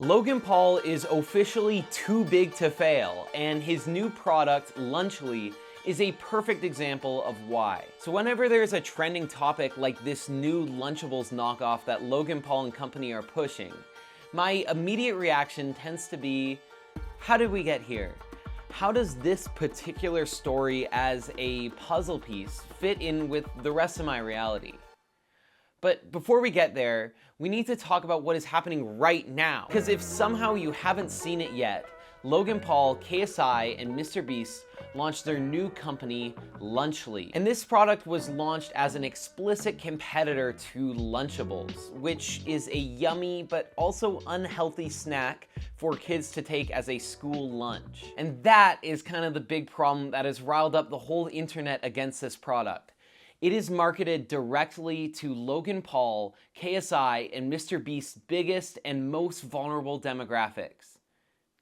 Logan Paul is officially too big to fail, and his new product, Lunchly, is a perfect example of why. So whenever there's a trending topic like this new Lunchables knockoff that Logan Paul and company are pushing, my immediate reaction tends to be, how did we get here? How does this particular story as a puzzle piece fit in with the rest of my reality? But before we get there, we need to talk about what is happening right now. Because if somehow you haven't seen it yet, Logan Paul, KSI, and MrBeast launched their new company, Lunchly. And this product was launched as an explicit competitor to Lunchables, which is a yummy but also unhealthy snack for kids to take as a school lunch. And that is kind of the big problem that has riled up the whole internet against this product. It is marketed directly to Logan Paul, KSI, and MrBeast's biggest and most vulnerable demographics: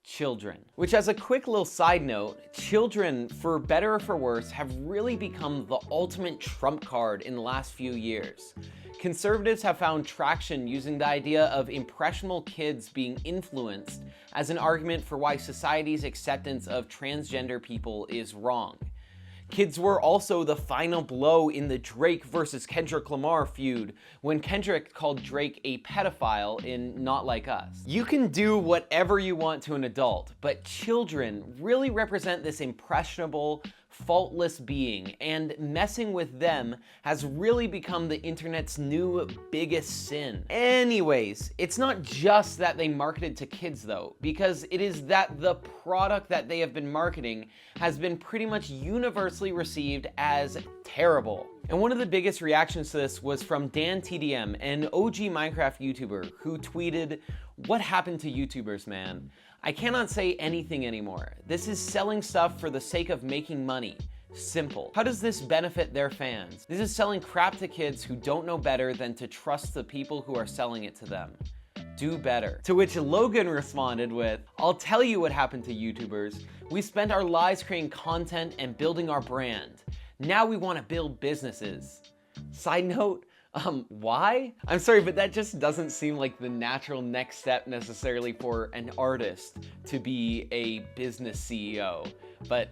children. Which, as a quick little side note, children, for better or for worse, have really become the ultimate trump card in the last few years. Conservatives have found traction using the idea of impressionable kids being influenced as an argument for why society's acceptance of transgender people is wrong. Kids were also the final blow in the Drake versus Kendrick Lamar feud when Kendrick called Drake a pedophile in Not Like Us. You can do whatever you want to an adult, but children really represent this impressionable, faultless being, and messing with them has really become the internet's new biggest sin. Anyways, it's not just that they marketed to kids though, because it is that the product that they have been marketing has been pretty much universally received as terrible. And one of the biggest reactions to this was from Dan TDM, an OG Minecraft YouTuber, who tweeted, "What happened to YouTubers, man? I cannot say anything anymore. This is selling stuff for the sake of making money. Simple. How does this benefit their fans? This is selling crap to kids who don't know better than to trust the people who are selling it to them. Do better." To which Logan responded with, "I'll tell you what happened to YouTubers. We spent our lives creating content and building our brand. Now we want to build businesses." Side note, why? I'm sorry, but that just doesn't seem like the natural next step necessarily for an artist to be a business CEO. But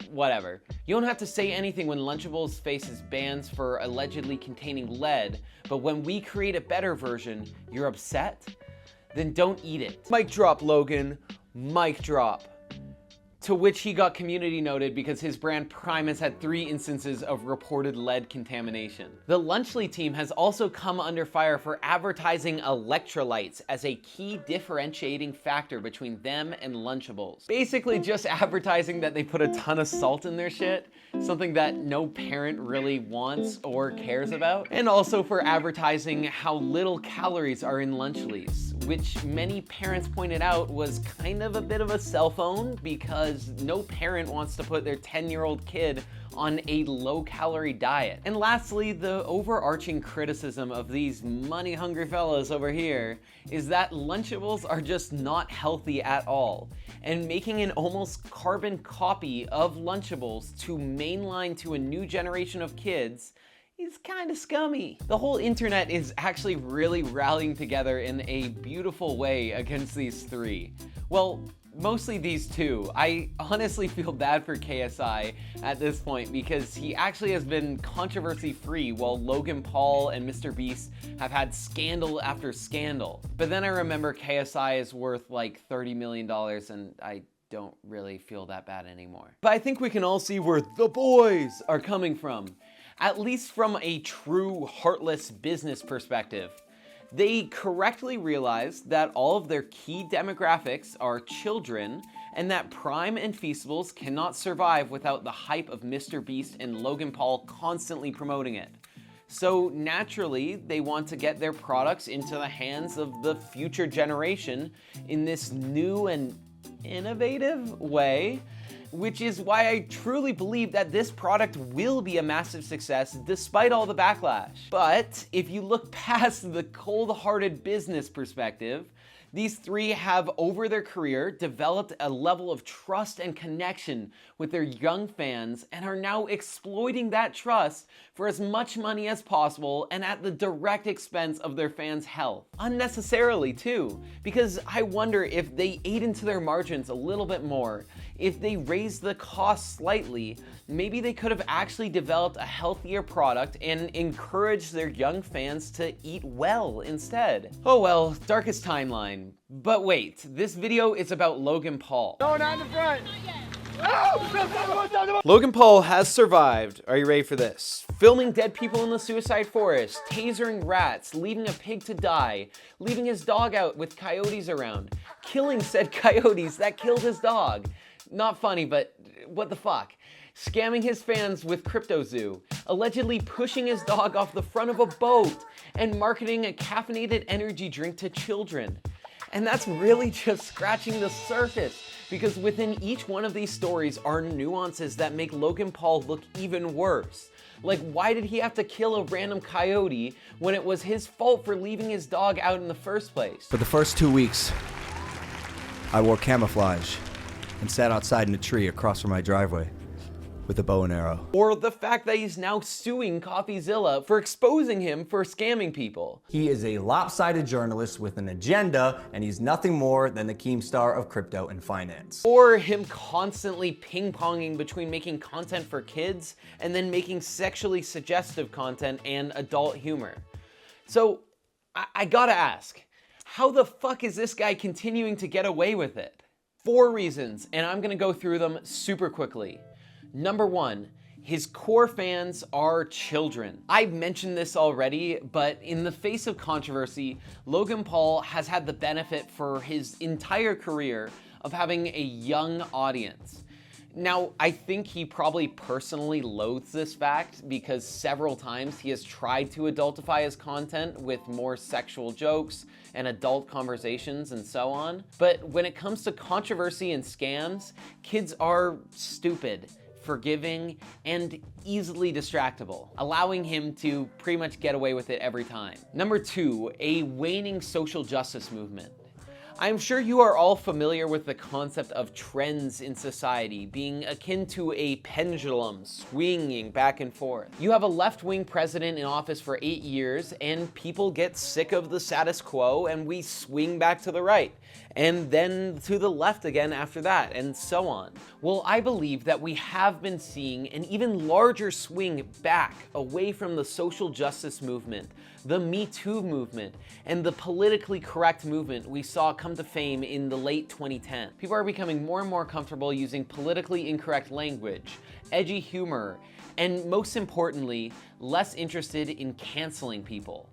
whatever. You don't have to say anything when Lunchables faces bans for allegedly containing lead, but when we create a better version, you're upset? Then don't eat it. Mic drop, Logan. Mic drop. To which he got community noted because his brand Prime has had 3 instances of reported lead contamination. The Lunchly team has also come under fire for advertising electrolytes as a key differentiating factor between them and Lunchables. Basically just advertising that they put a ton of salt in their shit, something that no parent really wants or cares about. And also for advertising how little calories are in Lunchlys, which many parents pointed out was kind of a bit of a cell phone, because no parent wants to put their 10-year-old kid on a low-calorie diet. And lastly, the overarching criticism of these money-hungry fellas over here is that Lunchables are just not healthy at all, and making an almost carbon copy of Lunchables to mainline to a new generation of kids is kind of scummy. The whole internet is actually really rallying together in a beautiful way against these 3. Well, mostly these 2. I honestly feel bad for KSI at this point because he actually has been controversy-free while Logan Paul and MrBeast have had scandal after scandal. But then I remember KSI is worth like $30 million and I don't really feel that bad anymore. But I think we can all see where the boys are coming from, at least from a true heartless business perspective. They correctly realized that all of their key demographics are children, and that Prime and Feastables cannot survive without the hype of MrBeast and Logan Paul constantly promoting it. So naturally, they want to get their products into the hands of the future generation in this new and innovative way, which is why I truly believe that this product will be a massive success despite all the backlash. But if you look past the cold-hearted business perspective, These three have, over their career, developed a level of trust and connection with their young fans and are now exploiting that trust for as much money as possible and at the direct expense of their fans' health. Unnecessarily too, because I wonder if they ate into their margins a little bit more, if they raised the cost slightly, maybe they could have actually developed a healthier product and encouraged their young fans to eat well instead. Oh well, darkest timeline. But wait, this video is about Logan Paul. No, not in the front. Logan Paul has survived, are you ready for this? Filming dead people in the suicide forest, tasering rats, leaving a pig to die, leaving his dog out with coyotes around, killing said coyotes that killed his dog. Not funny, but what the fuck? Scamming his fans with CryptoZoo, allegedly pushing his dog off the front of a boat, and marketing a caffeinated energy drink to children. And that's really just scratching the surface, because within each one of these stories are nuances that make Logan Paul look even worse. Like, why did he have to kill a random coyote when it was his fault for leaving his dog out in the first place? For the first 2 weeks, I wore camouflage and sat outside in a tree across from my driveway with a bow and arrow. Or the fact that he's now suing CoffeeZilla for exposing him for scamming people. He is a lopsided journalist with an agenda, and he's nothing more than the Keemstar of crypto and finance. Or him constantly ping-ponging between making content for kids and then making sexually suggestive content and adult humor. So, I gotta ask, how the fuck is this guy continuing to get away with it? 4 reasons, and I'm gonna go through them super quickly. Number 1, his core fans are children. I've mentioned this already, but in the face of controversy, Logan Paul has had the benefit for his entire career of having a young audience. Now, I think he probably personally loathes this fact because several times he has tried to adultify his content with more sexual jokes and adult conversations and so on. But when it comes to controversy and scams, kids are stupid, forgiving, and easily distractible, allowing him to pretty much get away with it every time. Number 2, a waning social justice movement. I'm sure you are all familiar with the concept of trends in society being akin to a pendulum swinging back and forth. You have a left-wing president in office for 8 years and people get sick of the status quo and we swing back to the right, and then to the left again after that, and so on. Well, I believe that we have been seeing an even larger swing back away from the social justice movement, the Me Too movement, and the politically correct movement we saw come to fame in the late 2010s. People are becoming more and more comfortable using politically incorrect language, edgy humor, and most importantly, less interested in canceling people.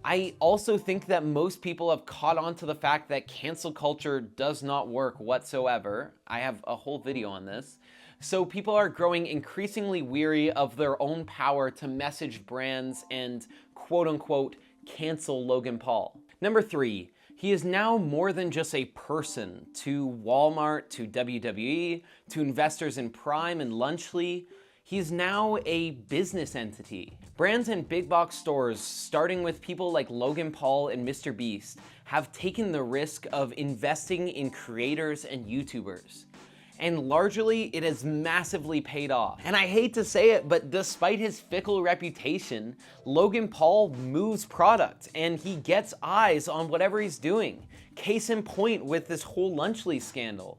I also think that most people have caught on to the fact that cancel culture does not work whatsoever. I have a whole video on this. So people are growing increasingly weary of their own power to message brands and quote unquote cancel Logan Paul. Number 3, he is now more than just a person to Walmart, to WWE, to investors in Prime and Lunchly. He's now a business entity. Brands and big box stores, starting with people like Logan Paul and Mr. Beast, have taken the risk of investing in creators and YouTubers. And largely, it has massively paid off. And I hate to say it, but despite his fickle reputation, Logan Paul moves product and he gets eyes on whatever he's doing. Case in point with this whole Lunchly scandal.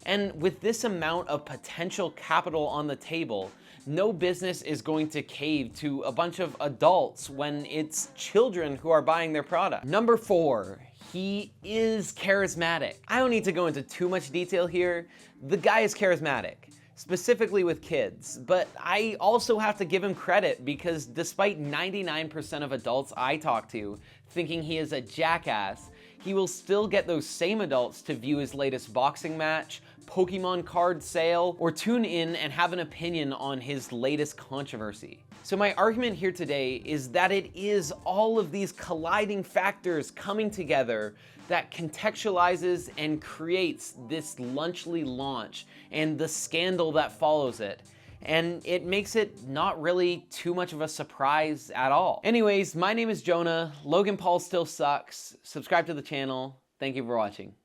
And with this amount of potential capital on the table, no business is going to cave to a bunch of adults when it's children who are buying their product. Number 4, he is charismatic. I don't need to go into too much detail here. The guy is charismatic, specifically with kids, but I also have to give him credit because despite 99% of adults I talk to thinking he is a jackass, he will still get those same adults to view his latest boxing match, Pokemon card sale, or tune in and have an opinion on his latest controversy. So my argument here today is that it is all of these colliding factors coming together that contextualizes and creates this Lunchly launch and the scandal that follows it. And it makes it not really too much of a surprise at all. Anyways, my name is Jonah. Logan Paul still sucks. Subscribe to the channel. Thank you for watching.